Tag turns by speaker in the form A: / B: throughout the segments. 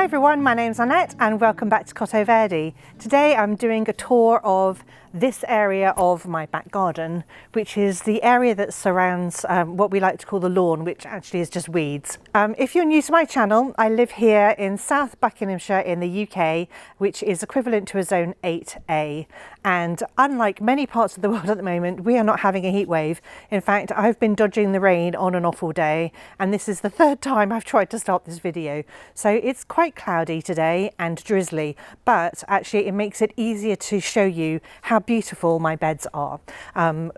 A: Hi everyone, my name's Annette and welcome back to Cotto Verde. Today I'm doing a tour of this area of my back garden, which is the area that surrounds what we like to call the lawn, which actually is just weeds. If you're new to my channel, I live here in South Buckinghamshire in the UK, which is equivalent to a zone 8A. And unlike many parts of the world at the moment, we are not having a heat wave. In fact, I've been dodging the rain on and off all day, and this is the third time I've tried to start this video. So it's quite cloudy today and drizzly, but actually it makes it easier to show you how beautiful my beds are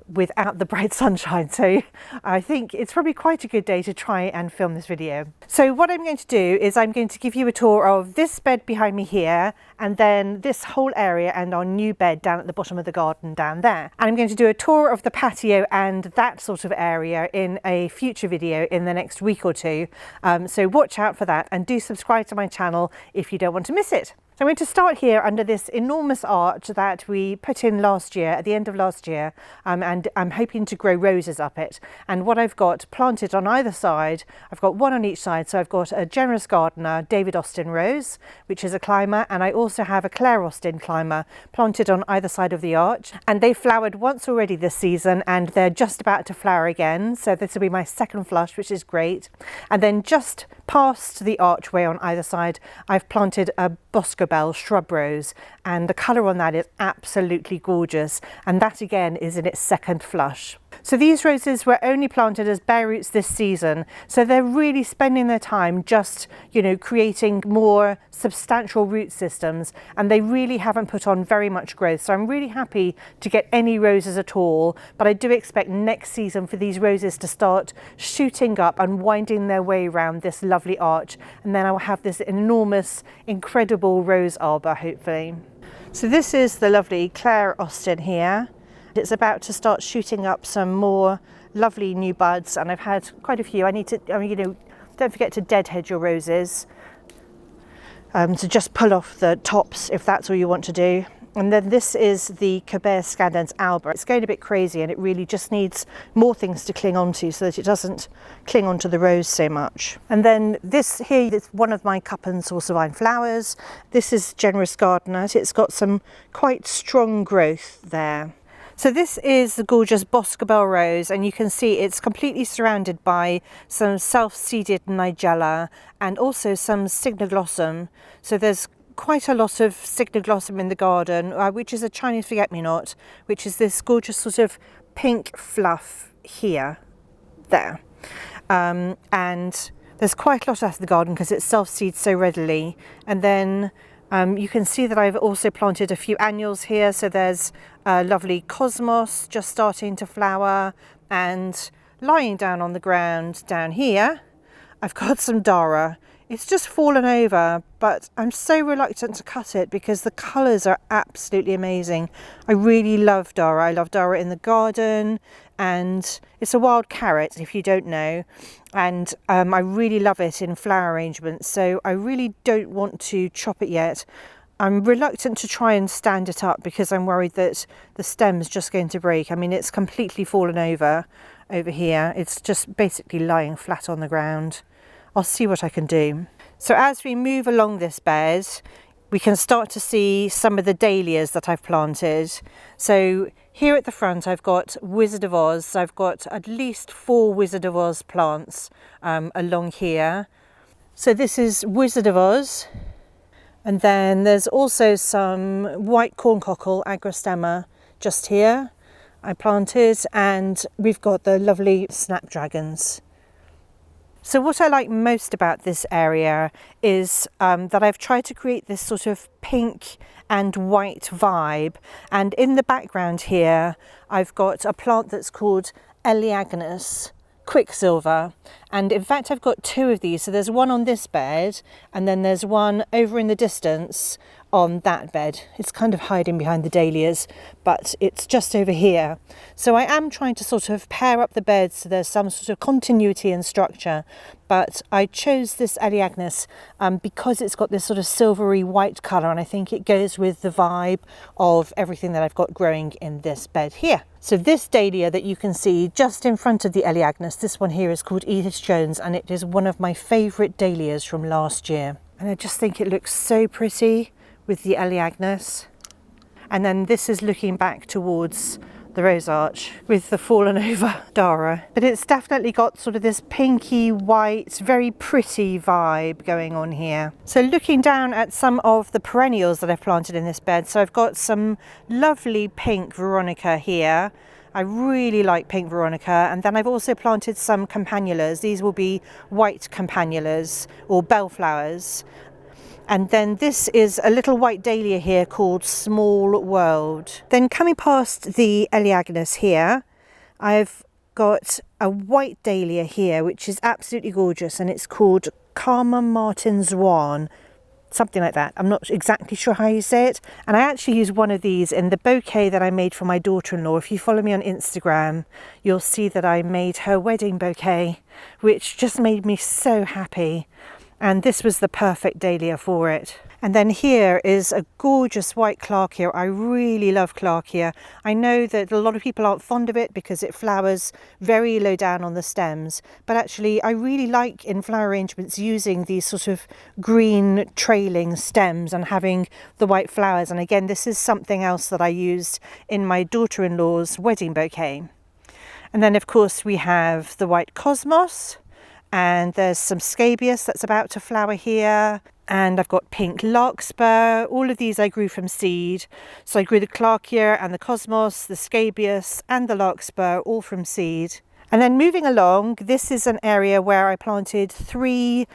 A: without the bright sunshine. So I think it's probably quite a good day to try and film this video. So what I'm going to do is I'm going to give you a tour of this bed behind me here, and then this whole area and our new bed down at the bottom of the garden down there. And I'm going to do a tour of the patio and that sort of area in a future video in the next week or two. So watch out for that and do subscribe to my channel if you don't want to miss it. So I'm going to start here under this enormous arch that we put in last year, at the end of last year, and I'm hoping to grow roses up it. And what I've got planted on either side, I've got one on each side. So I've got a generous gardener, David Austin rose, which is a climber, and I also have a Claire Austin climber planted on either side of the arch. And they flowered once already this season, and they're just about to flower again. So this will be my second flush, which is great. And then just past the archway on either side, I've planted a Bosco Bell shrub rose, and the colour on that is absolutely gorgeous, and that again is in its second flush. So these roses were only planted as bare roots this season, so they're really spending their time just, you know, creating more substantial root systems, and they really haven't put on very much growth. So I'm really happy to get any roses at all, but I do expect next season for these roses to start shooting up and winding their way around this lovely arch, and then I'll have this enormous, incredible rose arbor hopefully. So this is the lovely Claire Austin here. It's about to start shooting up some more lovely new buds, and I've had quite a few. I mean, you know, don't forget to deadhead your roses, to just pull off the tops if that's all you want to do. And then this is the Caber scandens alba. It's going a bit crazy, and it really just needs more things to cling onto so that it doesn't cling onto the rose so much. And then this here is one of my cup and saucer vine flowers. This is generous gardener. It's got some quite strong growth there. So this is the gorgeous Bosco Bell rose, and you can see it's completely surrounded by some self-seeded nigella and also some cygnoglossum. So there's quite a lot of cygnoglossum in the garden, which is a Chinese forget-me-not, which is this gorgeous sort of pink fluff here, there. And there's quite a lot out of the garden because it self-seeds so readily. And then you can see that I've also planted a few annuals here. So there's a lovely cosmos just starting to flower, and lying down on the ground down here, I've got some Dara. It's just fallen over, but I'm so reluctant to cut it because the colours are absolutely amazing. I really love Dara. I love Dara in the garden, and it's a wild carrot if you don't know, and I really love it in flower arrangements, so I really don't want to chop it yet. I'm reluctant to try and stand it up because I'm worried that the stem's just going to break. I mean, it's completely fallen over here. It's just basically lying flat on the ground. I'll see what I can do. So as we move along this bed, we can start to see some of the dahlias that I've planted. So here at the front, I've got Wizard of Oz. I've got at least 4 Wizard of Oz plants along here. So this is Wizard of Oz. And then there's also some white corncockle agrostemma just here I planted, and we've got the lovely snapdragons. So what I like most about this area is that I've tried to create this sort of pink and white vibe. And in the background here, I've got a plant that's called Elaeagnus Quicksilver. And in fact, I've got 2 of these. So there's one on this bed, and then there's one over in the distance on that bed. It's kind of hiding behind the dahlias, but it's just over here. So I am trying to sort of pair up the beds so there's some sort of continuity and structure, but I chose this Elaeagnus because it's got this sort of silvery white colour, and I think it goes with the vibe of everything that I've got growing in this bed here. So this dahlia that you can see just in front of the Elaeagnus, this one here is called Edith Jones, and it is one of my favourite dahlias from last year. And I just think it looks so pretty with the Elaeagnus. And then this is looking back towards the rose arch with the fallen over Dara. But it's definitely got sort of this pinky white, very pretty vibe going on here. So looking down at some of the perennials that I've planted in this bed. So I've got some lovely pink Veronica here. I really like pink Veronica, and then I've also planted some campanulas. These will be white campanulas or bellflowers. And then this is a little white dahlia here called Small World. Then coming past the Elaeagnus here, I've got a white dahlia here, which is absolutely gorgeous, and it's called Karma Martin's Swan. Something like that. I'm not exactly sure how you say it. And I actually used one of these in the bouquet that I made for my daughter-in-law. If you follow me on Instagram, you'll see that I made her wedding bouquet, which just made me so happy. And this was the perfect dahlia for it. And then here is a gorgeous white Clarkia. I really love Clarkia. I know that a lot of people aren't fond of it because it flowers very low down on the stems. But actually, I really like in flower arrangements using these sort of green trailing stems and having the white flowers. And again, this is something else that I used in my daughter-in-law's wedding bouquet. And then, of course, we have the white cosmos. And there's some scabious that's about to flower here. And I've got pink larkspur. All of these I grew from seed. So I grew the Clarkia and the cosmos, the scabious and the larkspur, all from seed. And then moving along, this is an area where I planted 3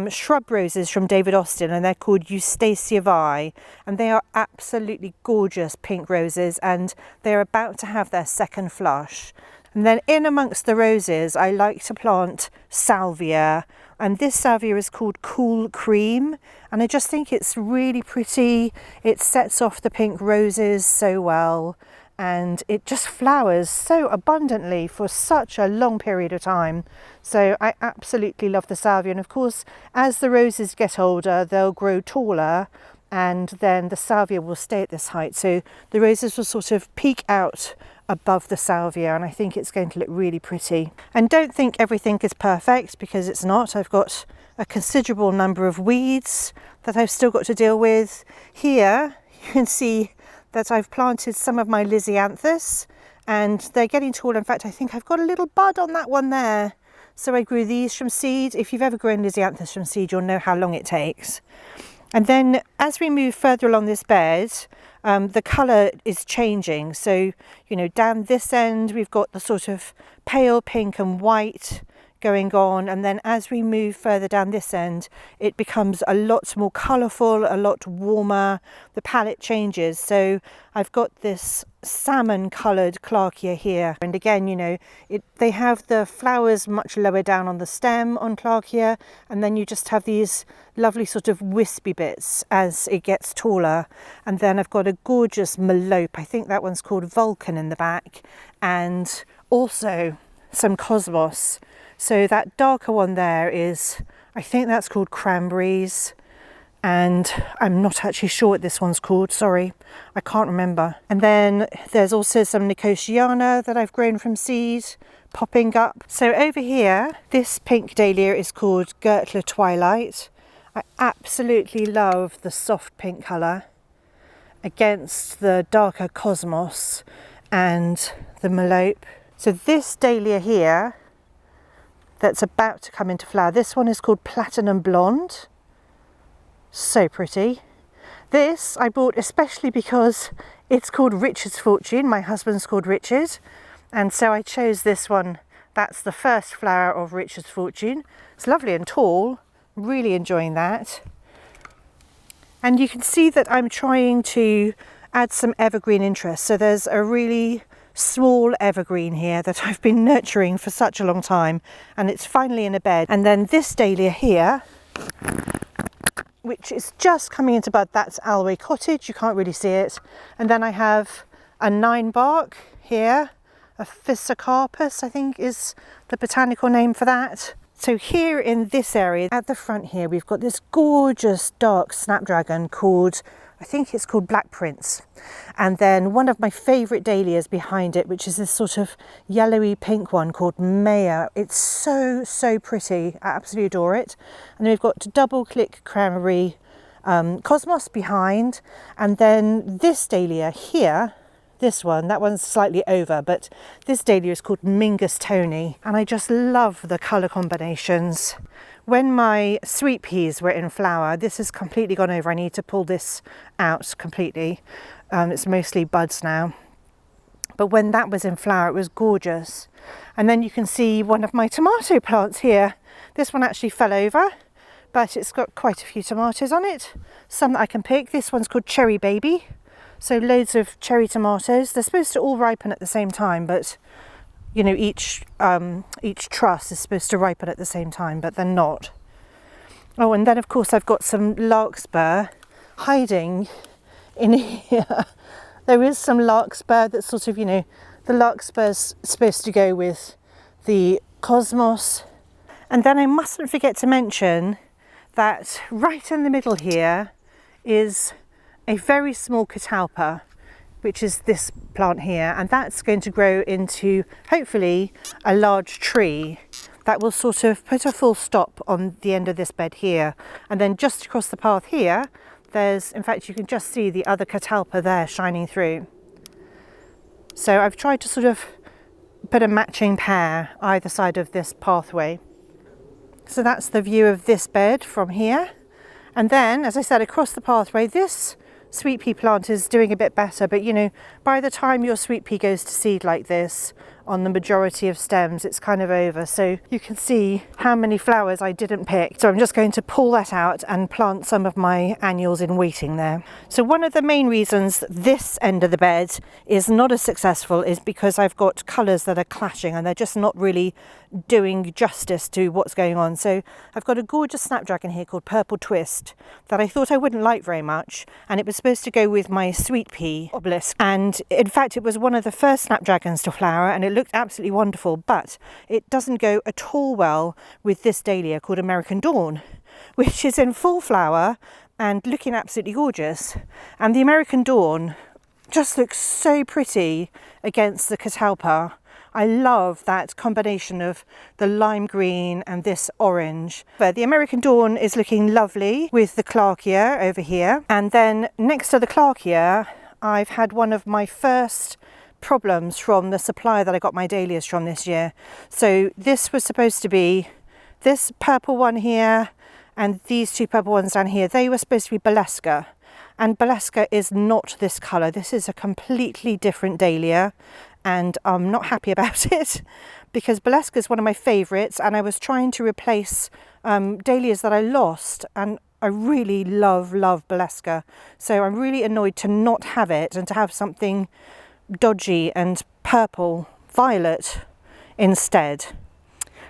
A: shrub roses from David Austin, and they're called Eustacia Vi, and they are absolutely gorgeous pink roses, and they're about to have their second flush. And then in amongst the roses, I like to plant salvia, and this salvia is called Cool Cream, and I just think it's really pretty. It sets off the pink roses so well, and it just flowers so abundantly for such a long period of time. So I absolutely love the salvia, and of course, as the roses get older, they'll grow taller, and then the salvia will stay at this height. So the roses will sort of peak out above the salvia, and I think it's going to look really pretty. And don't think everything is perfect, because it's not. I've got a considerable number of weeds that I've still got to deal with. Here you can see that I've planted some of my Lisianthus, and they're getting tall. In fact, I think I've got a little bud on that one there. So I grew these from seed. If you've ever grown Lisianthus from seed, you'll know how long it takes. And then as we move further along this bed, the colour is changing. So, you know, down this end, we've got the sort of pale pink and white going on. And then as we move further down this end, it becomes a lot more colourful, a lot warmer. The palette changes. So I've got this salmon coloured Clarkia here. And again, you know, they have the flowers much lower down on the stem on Clarkia. And then you just have these lovely sort of wispy bits as it gets taller. And then I've got a gorgeous Melope. I think that one's called Vulcan in the back. And also some Cosmos. So that darker one there is, I think that's called Cranberries. And I'm not actually sure what this one's called, sorry, I can't remember. And then there's also some Nicotiana that I've grown from seed popping up. So over here, this pink dahlia is called Gertler Twilight. I absolutely love the soft pink colour against the darker Cosmos and the Melope. So this dahlia here that's about to come into flower, this one is called Platinum Blonde. So pretty. This I bought especially because it's called Richard's Fortune. My husband's called Richard, and so I chose this one. That's the first flower of Richard's Fortune. It's lovely and tall, really enjoying that. And you can see that I'm trying to add some evergreen interest. So there's a really small evergreen here that I've been nurturing for such a long time, and it's finally in a bed. And then this dahlia here, which is just coming into bud, that's Alway Cottage, you can't really see it. And then I have a 9-bark here, a Physocarpus I think is the botanical name for that. So here in this area, at the front here, we've got this gorgeous dark snapdragon called I think it's called Black Prince. And then one of my favourite dahlias behind it, which is this sort of yellowy pink one called Maya. It's so, so pretty. I absolutely adore it. And then we've got double click cranberry cosmos behind. And then this dahlia here, this one, that one's slightly over, but this dahlia is called Mingus Tony. And I just love the colour combinations. When my sweet peas were in flower, this has completely gone over. I need to pull this out completely. It's mostly buds now. But when that was in flower, it was gorgeous. And then you can see one of my tomato plants here. This one actually fell over, but it's got quite a few tomatoes on it. Some that I can pick. This one's called Cherry Baby. So loads of cherry tomatoes. They're supposed to all ripen at the same time, but you know, each truss is supposed to ripen at the same time, but they're not. Oh, and then of course I've got some larkspur hiding in here. There is some larkspur that's sort of, you know, the larkspur's supposed to go with the cosmos. And then I mustn't forget to mention that right in the middle here is a very small catalpa, which is this plant here, and that's going to grow into hopefully a large tree that will sort of put a full stop on the end of this bed here. And then just across the path here, there's, in fact, you can just see the other catalpa there shining through. So I've tried to sort of put a matching pair either side of this pathway. So that's the view of this bed from here. And then, as I said, across the pathway, this sweet pea plant is doing a bit better, but you know, by the time your sweet pea goes to seed like this on the majority of stems, it's kind of over. So you can see how many flowers I didn't pick. So I'm just going to pull that out and plant some of my annuals in waiting there. So one of the main reasons this end of the bed is not as successful is because I've got colours that are clashing and they're just not really doing justice to what's going on. So I've got a gorgeous snapdragon here called Purple Twist that I thought I wouldn't like very much, and it was supposed to go with my sweet pea obelisk, and in fact it was one of the first snapdragons to flower and it looked absolutely wonderful, but it doesn't go at all well with this dahlia called American Dawn, which is in full flower and looking absolutely gorgeous. And the American Dawn just looks so pretty against the catalpa. I love that combination of the lime green and this orange. But the American Dawn is looking lovely with the Clarkia over here. And then next to the Clarkia, I've had one of my first problems from the supplier that I got my dahlias from this year. So this was supposed to be this purple one here and these two purple ones down here. They were supposed to be Baleska. And Baleska is not this colour. This is a completely different dahlia. And I'm not happy about it because Baleska is one of my favourites, and I was trying to replace dahlias that I lost, and I really love Baleska. So I'm really annoyed to not have it and to have something dodgy and purple violet instead.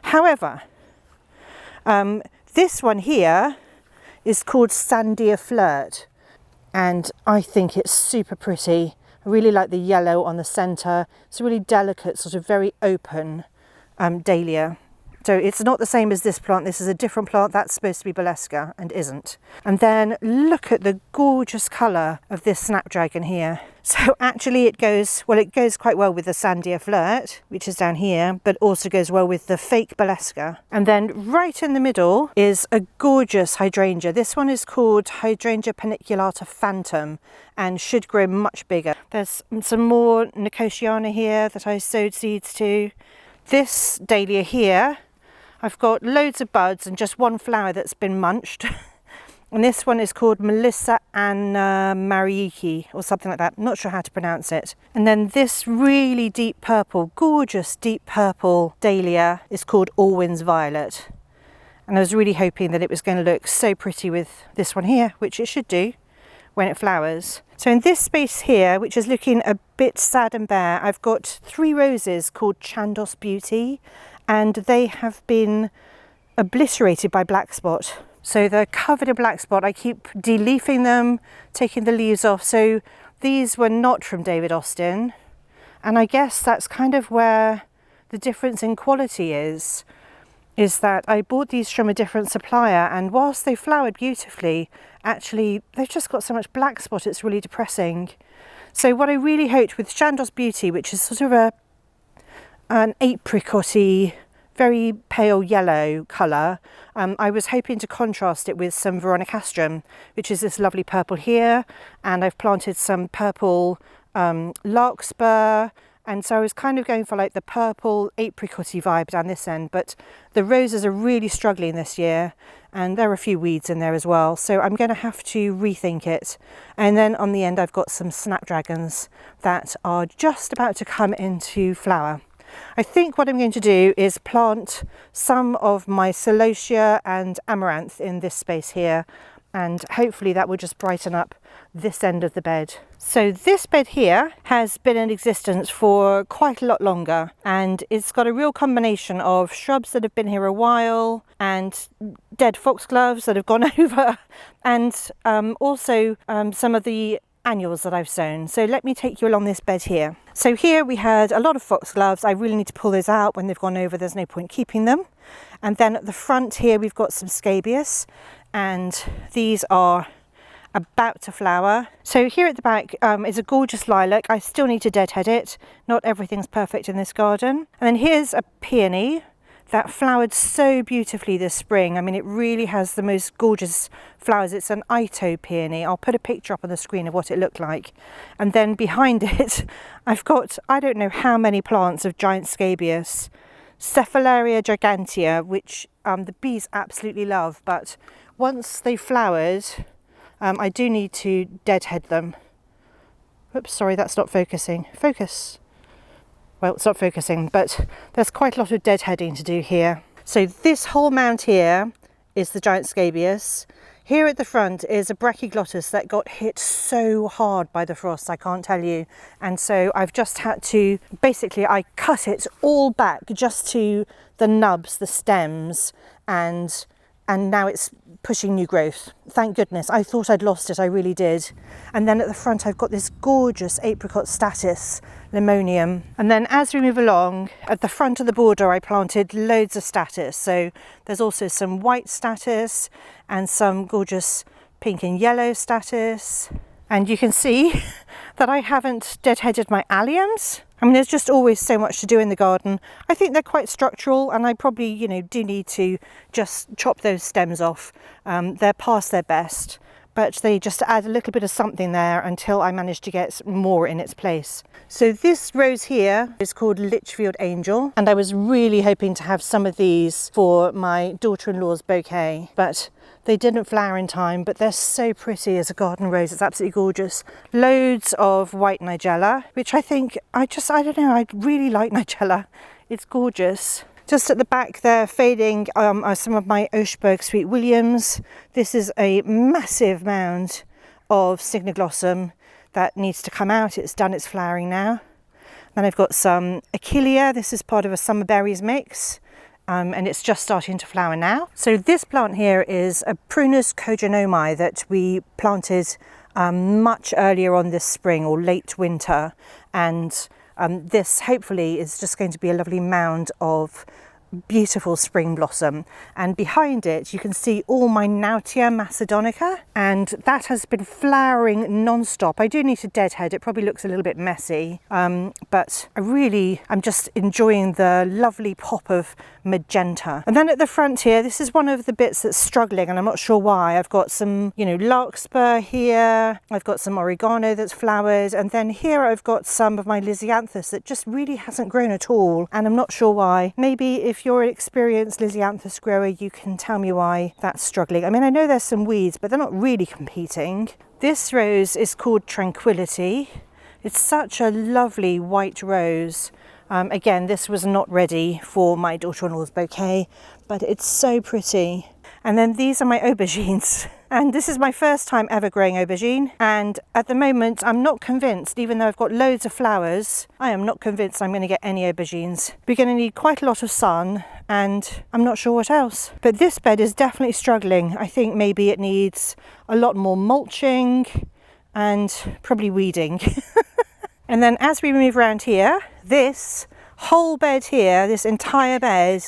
A: However, this one here is called Sandia Flirt, and I think it's super pretty. I really like the yellow on the centre. It's a really delicate, sort of very open dahlia. So it's not the same as this plant. This is a different plant. That's supposed to be Baleska and isn't. And then look at the gorgeous colour of this snapdragon here. So actually it goes quite well with the Sandia Flirt, which is down here, but also goes well with the fake Baleska. And then right in the middle is a gorgeous hydrangea. This one is called Hydrangea paniculata Phantom and should grow much bigger. There's some more Nicotiana here that I sowed seeds to. This dahlia here, I've got loads of buds and just one flower that's been munched. And this one is called Melissa Anna Mariiki or something like that. Not sure how to pronounce it. And then this really deep purple, gorgeous deep purple dahlia is called Allwinds Violet. And I was really hoping that it was going to look so pretty with this one here, which it should do when it flowers. So in this space here, which is looking a bit sad and bare, I've got 3 roses called Chandos Beauty, and they have been obliterated by black spot. So they're covered in black spot. I keep de-leafing them, taking the leaves off. So these were not from David Austin. And I guess that's kind of where the difference in quality is that I bought these from a different supplier, and whilst they flowered beautifully actually they've just got so much black spot, it's really depressing. So what I really hoped with Chandos Beauty, which is sort of an apricot-y, very pale yellow colour, I was hoping to contrast it with some Veronicastrum, which is this lovely purple here, and I've planted some purple larkspur, and so I was kind of going for like the purple apricot-y vibe down this end, but the roses are really struggling this year, and there are a few weeds in there as well, so I'm going to have to rethink it. And then on the end I've got some snapdragons that are just about to come into flower. I think what I'm going to do is plant some of my celosia and amaranth in this space here, and hopefully that will just brighten up this end of the bed. So this bed here has been in existence for quite a lot longer, and it's got a real combination of shrubs that have been here a while and dead foxgloves that have gone over, and also some of the annuals that I've sown. So let me take you along this bed here. So here we had a lot of foxgloves. I really need to pull those out. When they've gone over, there's no point keeping them. And then at the front here we've got some scabious, and these are about to flower. So here at the back is a gorgeous lilac. I still need to deadhead it. Not everything's perfect in this garden. And then here's a peony that flowered so beautifully this spring. I mean, it really has the most gorgeous flowers. It's an Ito peony. I'll put a picture up on the screen of what it looked like. And then behind it, I've got, I don't know how many plants of giant scabious, Cephalaria gigantea, which the bees absolutely love. But once they've flowered, I do need to deadhead them. Oops, sorry, that's not focusing. Focus. Well, it's not focusing, but there's quite a lot of deadheading to do here. So this whole mound here is the giant scabious. Here at the front is a brachyglottis that got hit so hard by the frost, I can't tell you. And so I've just had to, basically I cut it all back just to the nubs, the stems, and now it's pushing new growth. Thank goodness. I thought I'd lost it, I really did. And then at the front I've got this gorgeous apricot statice limonium. And then as we move along, at the front of the border I planted loads of statice. So there's also some white statice and some gorgeous pink and yellow statice. And you can see that I haven't deadheaded my alliums. I mean, there's just always so much to do in the garden. I think they're quite structural, and I probably, you know, do need to just chop those stems off. They're past their best, but they just add a little bit of something there until I manage to get more in its place. So this rose here is called Litchfield Angel, and I was really hoping to have some of these for my daughter-in-law's bouquet, but they didn't flower in time, but they're so pretty as a garden rose. It's absolutely gorgeous. Loads of white nigella, which I think, I don't know, I really like nigella. It's gorgeous. Just at the back there, fading, are some of my Oshberg Sweet Williams. This is a massive mound of Cygnoglossum that needs to come out. It's done its flowering now. Then I've got some Achillea. This is part of a summer berries mix. And it's just starting to flower now. So this plant here is a Prunus cogenomai that we planted much earlier on this spring or late winter, and this hopefully is just going to be a lovely mound of beautiful spring blossom. And behind it you can see all my Nautia macedonica, and that has been flowering non-stop. I do need to deadhead, it probably looks a little bit messy, but I'm just enjoying the lovely pop of magenta. And then at the front here, this is one of the bits that's struggling, and I'm not sure why. I've got some, you know, larkspur here, I've got some oregano that's flowered, and then here I've got some of my lisianthus that just really hasn't grown at all, and I'm not sure why. Maybe if you're an experienced lisianthus grower, you can tell me why that's struggling. I mean, I know there's some weeds, but they're not really competing. This rose is called Tranquility. It's such a lovely white rose. Again, this was not ready for my daughter-in-law's bouquet, but it's so pretty. And then these are my aubergines. And this is my first time ever growing aubergine. And at the moment, I'm not convinced, even though I've got loads of flowers, I am not convinced I'm going to get any aubergines. We're going to need quite a lot of sun, and I'm not sure what else. But this bed is definitely struggling. I think maybe it needs a lot more mulching and probably weeding. And then as we move around here, this whole bed here, this entire bed,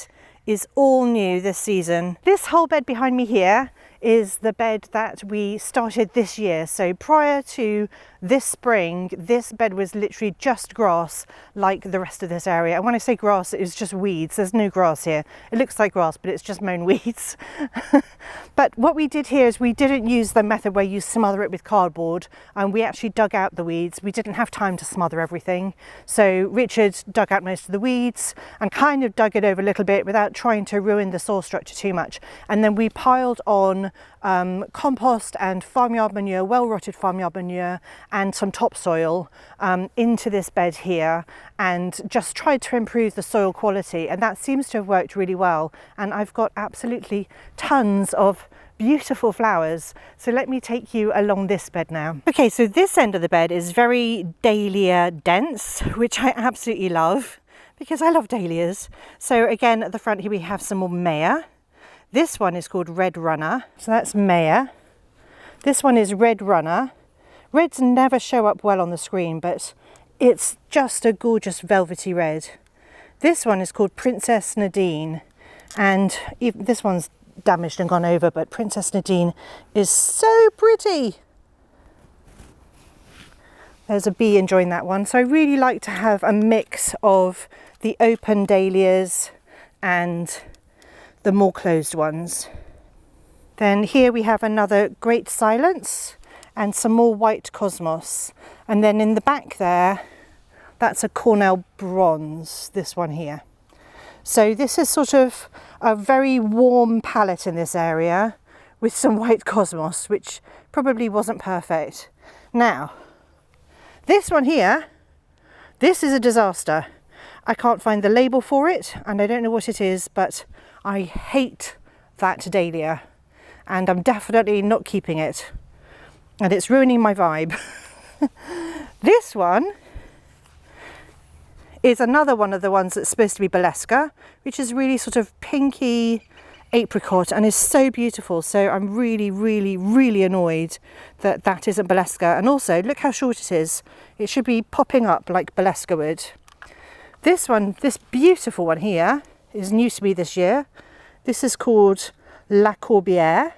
A: is all new this season. This whole bed behind me here is the bed that we started this year. So prior to this spring, this bed was literally just grass like the rest of this area. And when I say grass, it is just weeds. There's no grass here. It looks like grass, but it's just mown weeds. But what we did here is we didn't use the method where you smother it with cardboard, and we actually dug out the weeds. We didn't have time to smother everything. So Richard dug out most of the weeds and kind of dug it over a little bit without trying to ruin the soil structure too much. And then we piled on compost and farmyard manure, well-rotted farmyard manure, and some topsoil into this bed here, and just tried to improve the soil quality, and that seems to have worked really well. And I've got absolutely tons of beautiful flowers. So let me take you along this bed now. Okay, so this end of the bed is very dahlia dense, which I absolutely love because I love dahlias. So again, at the front here we have some more Maya. This one is called Red Runner, so that's Maya. This one is Red Runner. Reds never show up well on the screen, but it's just a gorgeous velvety red. This one is called Princess Nadine, and this one's damaged and gone over, but Princess Nadine is so pretty. There's a bee enjoying that one. So I really like to have a mix of the open dahlias and the more closed ones. Then here we have another Great Silence and some more white cosmos. And then in the back there, that's a Cornell Bronze, this one here. So this is sort of a very warm palette in this area with some white cosmos, which probably wasn't perfect. Now, this one here, this is a disaster. I can't find the label for it and I don't know what it is, but I hate that dahlia and I'm definitely not keeping it. And it's ruining my vibe. This one is another one of the ones that's supposed to be Baleska, which is really sort of pinky apricot and is so beautiful. So I'm really, really, really annoyed that that isn't Baleska. And also, look how short it is. It should be popping up like Baleska would. This one, this beautiful one here, is new to me this year. This is called La Corbière.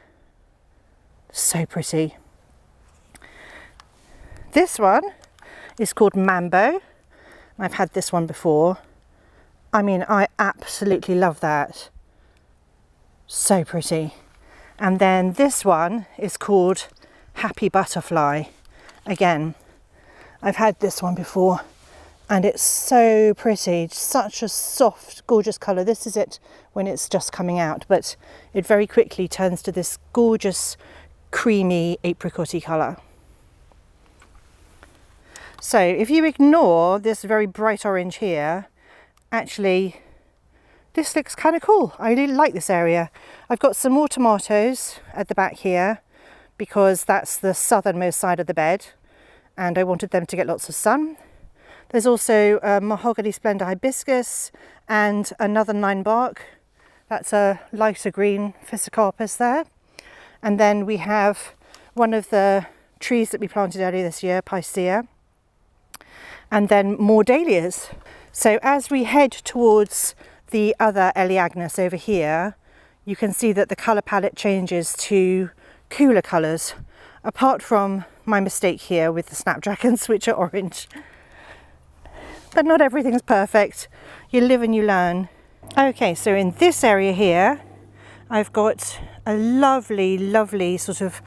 A: So pretty. This one is called Mambo. I've had this one before. I mean, I absolutely love that. So pretty. And then this one is called Happy Butterfly. Again, I've had this one before and it's so pretty. Such a soft, gorgeous colour. This is it when it's just coming out, but it very quickly turns to this gorgeous, creamy, apricot-y colour. So if you ignore this very bright orange here, actually this looks kind of cool. I really like this area. I've got some more tomatoes at the back here because that's the southernmost side of the bed and I wanted them to get lots of sun. There's also a Mahogany Splendor hibiscus and another 9-bark. That's a lighter green Physocarpus there. And then we have one of the trees that we planted earlier this year, Picea. And then more dahlias. So as we head towards the other Elaeagnus over here, you can see that the colour palette changes to cooler colours, apart from my mistake here with the snapdragons, which are orange. But not everything's perfect. You live and you learn. Okay, so in this area here, I've got a lovely, lovely sort of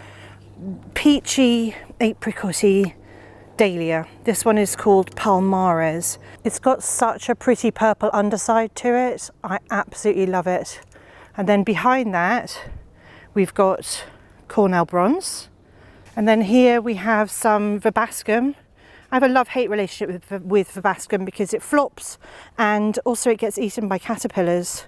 A: peachy, apricot-y dahlia. This one is called Palmares. It's got such a pretty purple underside to it. I absolutely love it. And then behind that, we've got Cornell Bronze. And then here we have some Verbascum. I have a love-hate relationship with Verbascum because it flops and also it gets eaten by caterpillars.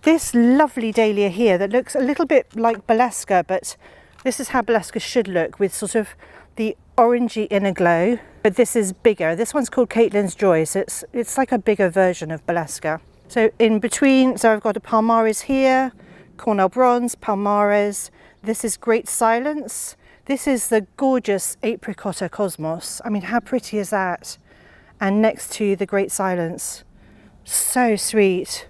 A: This lovely dahlia here that looks a little bit like Baleska, but this is how Baleska should look, with sort of the orangey inner glow, but this is bigger. This one's called Caitlin's Joy, so it's like a bigger version of Baleska. So in between, so I've got a Palmares here, Cornell Bronze, Palmares. This is Great Silence. This is the gorgeous Apricotta Cosmos. I mean, how pretty is that? And next to the Great Silence. So sweet.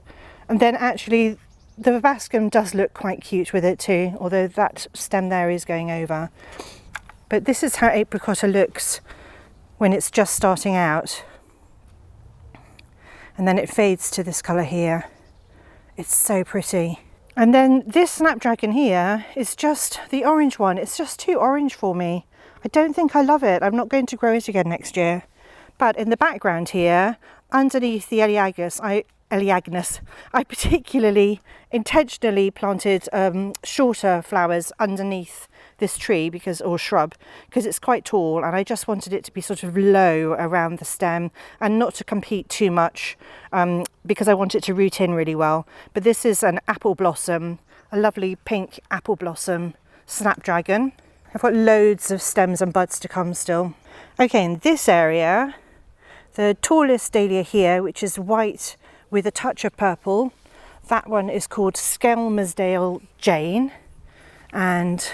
A: And then actually the vibascum does look quite cute with it too, although that stem there is going over. But this is how apricotta looks when it's just starting out. And then it fades to this colour here. It's so pretty. And then this snapdragon here is just the orange one. It's just too orange for me. I don't think I love it. I'm not going to grow it again next year. But in the background here, underneath the Eleagnus, I particularly intentionally planted shorter flowers underneath this tree or shrub, because it's quite tall, and I just wanted it to be sort of low around the stem and not to compete too much, because I want it to root in really well. But this is an apple blossom, a lovely pink apple blossom snapdragon. I've got loads of stems and buds to come still. Okay, in this area, the tallest dahlia here, which is white with a touch of purple, that one is called Skelmersdale Jane, and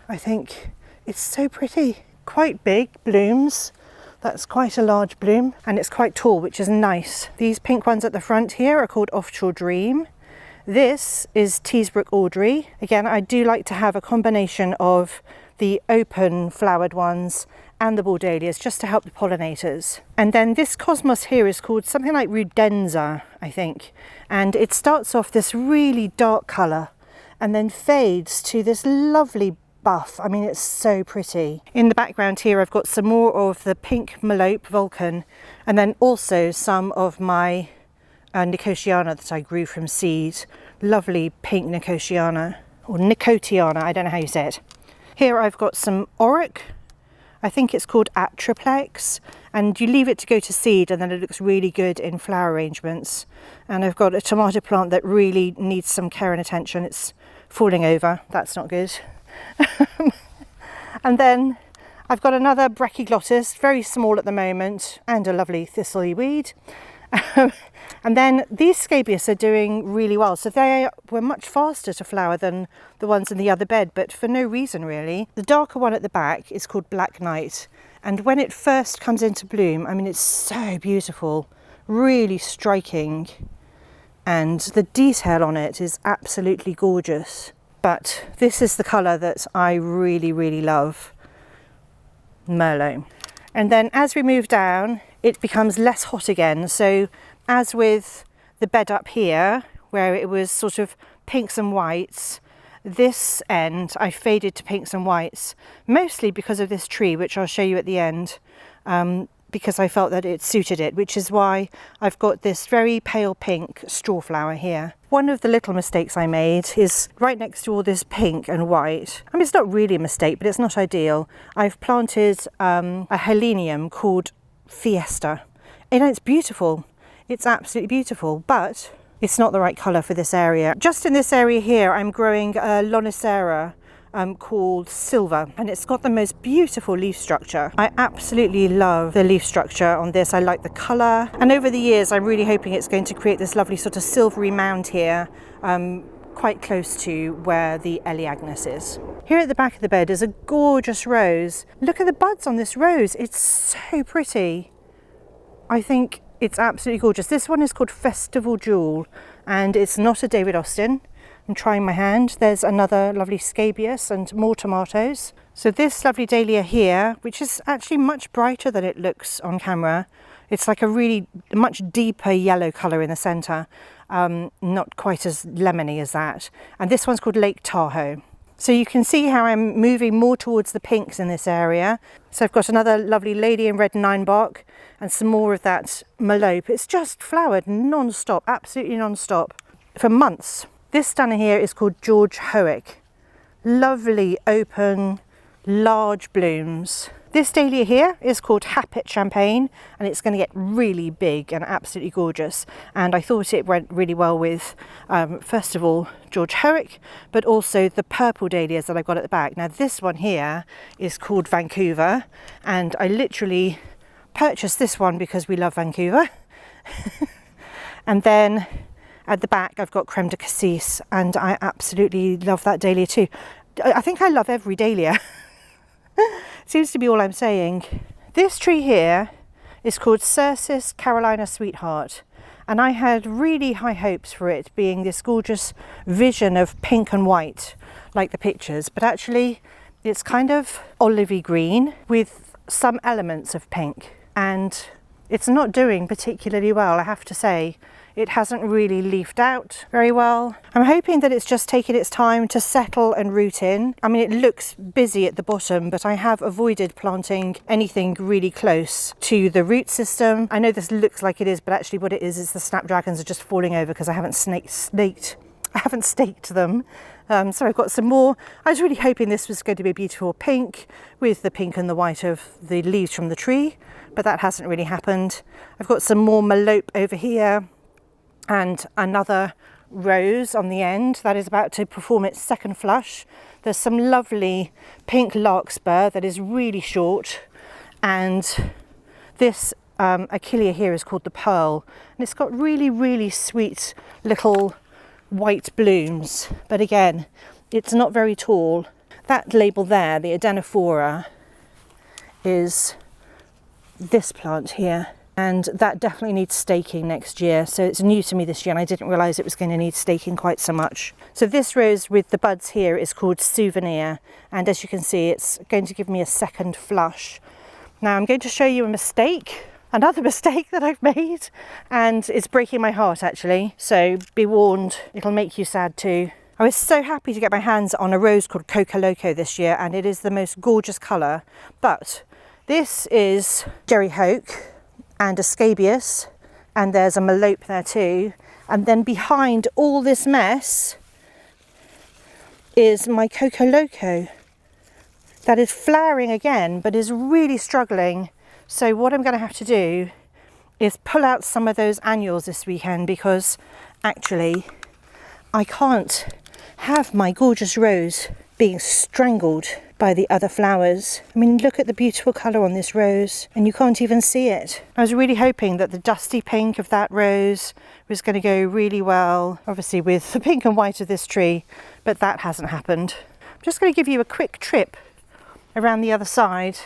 A: I think it's so pretty. Quite big blooms. That's quite a large bloom, and it's quite tall, which is nice. These pink ones at the front here are called Offshore Dream. This is Teesbrook Audrey. Again, I do like to have a combination of the open flowered ones and the ball dahlias just to help the pollinators. And then this cosmos here is called something like Rudenza, I think. And it starts off this really dark colour and then fades to this lovely buff. I mean, it's so pretty. In the background here, I've got some more of the pink Melope Vulcan, and then also some of my Nicotiana that I grew from seed. Lovely pink Nicotiana, or Nicotiana, I don't know how you say it. Here I've got some Auroch. I think it's called Atriplex, and you leave it to go to seed and then it looks really good in flower arrangements. And I've got a tomato plant that really needs some care and attention. It's falling over, that's not good. And then I've got another Brachyglottis, very small at the moment, and a lovely thistly weed. And then these scabious are doing really well. So they were much faster to flower than the ones in the other bed, but for no reason really. The darker one at the back is called Black Knight. And when it first comes into bloom, I mean, it's so beautiful, really striking. And the detail on it is absolutely gorgeous. But this is the colour that I really, really love, Merlot. And then as we move down, it becomes less hot again. So as with the bed up here, where it was sort of pinks and whites, this end I faded to pinks and whites, mostly because of this tree, which I'll show you at the end, because I felt that it suited it, which is why I've got this very pale pink straw flower here. One of the little mistakes I made is right next to all this pink and white. I mean, it's not really a mistake, but it's not ideal. I've planted a helenium called Fiesta. And it's beautiful. It's absolutely beautiful, but it's not the right colour for this area. Just in this area here, I'm growing a Lonicera called Silver, and it's got the most beautiful leaf structure. I absolutely love the leaf structure on this. I like the colour, and over the years I'm really hoping it's going to create this lovely sort of silvery mound here, quite close to where the Eleagnus is. Here at the back of the bed is a gorgeous rose. Look at the buds on this rose. It's so pretty. I think it's absolutely gorgeous. This one is called Festival Jewel, and it's not a David Austin. I'm trying my hand. There's another lovely scabious and more tomatoes. So this lovely dahlia here, which is actually much brighter than it looks on camera. It's like a really much deeper yellow colour in the centre, not quite as lemony as that. And this one's called Lake Tahoe. So you can see how I'm moving more towards the pinks in this area. So I've got another lovely Lady in Red Ninebark and some more of that Melope. It's just flowered non-stop, absolutely non-stop, for months. This stunner here is called George Howick. Lovely, open, large blooms. This dahlia here is called Happet Champagne, and it's going to get really big and absolutely gorgeous. And I thought it went really well with, first of all, George Howick, but also the purple dahlias that I've got at the back. Now this one here is called Vancouver, and I literally purchased this one because we love Vancouver. And then at the back I've got Creme de Cassis, and I absolutely love that dahlia too. I think I love every dahlia. Seems to be all I'm saying. This tree here is called Cercis Carolina Sweetheart, and I had really high hopes for it being this gorgeous vision of pink and white like the pictures, but actually it's kind of olivey green with some elements of pink, and it's not doing particularly well, I have to say. It hasn't really leafed out very well. I'm hoping that it's just taken its time to settle and root in. I mean, it looks busy at the bottom, but I have avoided planting anything really close to the root system. I know this looks like it is, but actually what it is the snapdragons are just falling over because I haven't staked them. So I've got some more. I was really hoping this was going to be a beautiful pink with the pink and the white of the leaves from the tree, but that hasn't really happened. I've got some more melope over here, and another rose on the end that is about to perform its second flush. There's some lovely pink larkspur that is really short, and this achillea here is called the pearl, and it's got really sweet little white blooms, but again it's not very tall. That label there, the adenophora, is this plant here, and that definitely needs staking next year. So it's new to me this year, and I didn't realise it was going to need staking quite so much. So this rose with the buds here is called Souvenir, and as you can see it's going to give me a second flush. Now I'm going to show you a mistake, another mistake that I've made, and it's breaking my heart actually, so be warned, it'll make you sad too. I was so happy to get my hands on a rose called Coco Loco this year, and it is the most gorgeous colour, but this is Jerry Hoke and a scabious, and there's a melope there too, and then behind all this mess is my Coco Loco that is flowering again but is really struggling. So what I'm going to have to do is pull out some of those annuals this weekend, because actually I can't have my gorgeous rose being strangled by the other flowers. I mean, look at the beautiful colour on this rose, and you can't even see it. I was really hoping that the dusty pink of that rose was going to go really well, obviously with the pink and white of this tree, but that hasn't happened. I'm just going to give you a quick trip around the other side.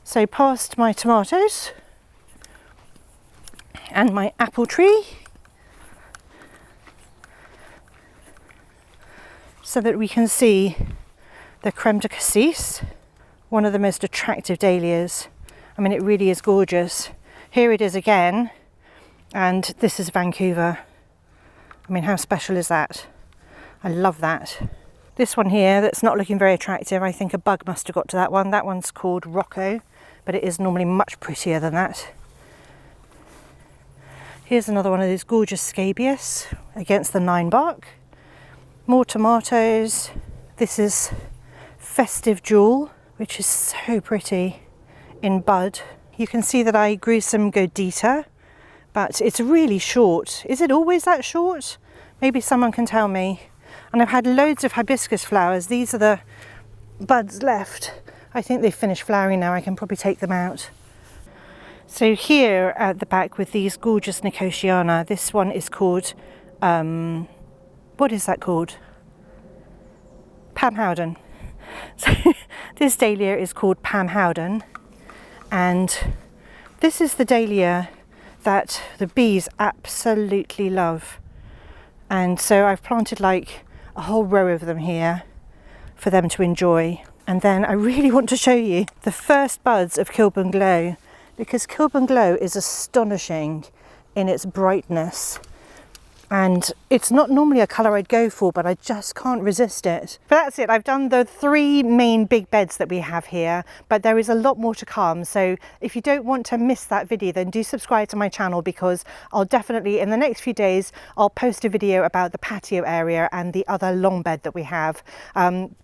A: So past my tomatoes and my apple tree, so that we can see the creme de cassis, one of the most attractive dahlias. I mean, it really is gorgeous. Here it is again, and this is Vancouver. I mean, how special is that? I love that. This one here that's not looking very attractive, I think a bug must have got to that one. That one's called Rocco, but it is normally much prettier than that. Here's another one of these gorgeous scabious against the 9 bark. More tomatoes. This is Festive Jewel, which is so pretty in bud. You can see that I grew some Godita, but it's really short. Is it always that short? Maybe someone can tell me. And I've had loads of hibiscus flowers. These are the buds left. I think they've finished flowering now. I can probably take them out. So here at the back with these gorgeous Nicotiana, this one is called, what is that called? Pam Howden. So this dahlia is called Pam Howden, and this is the dahlia that the bees absolutely love. And so I've planted like a whole row of them here for them to enjoy. And then I really want to show you the first buds of Kilburn Glow, because Kilburn Glow is astonishing in its brightness. And it's not normally a colour I'd go for, but I just can't resist it. But that's it, I've done the 3 main big beds that we have here, but there is a lot more to come. So if you don't want to miss that video, then do subscribe to my channel, because I'll definitely, in the next few days, I'll post a video about the patio area and the other long bed that we have.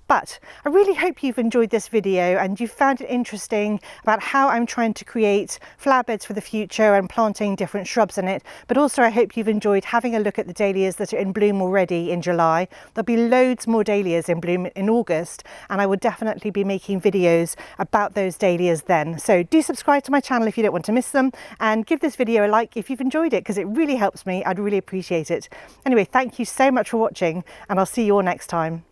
A: But I really hope you've enjoyed this video and you found it interesting about how I'm trying to create flower beds for the future and planting different shrubs in it. But also I hope you've enjoyed having a look at the dahlias that are in bloom already in July. There'll be loads more dahlias in bloom in August, and I will definitely be making videos about those dahlias then. So do subscribe to my channel if you don't want to miss them, and give this video a like if you've enjoyed it, because it really helps me. I'd really appreciate it. Anyway, thank you so much for watching, and I'll see you all next time.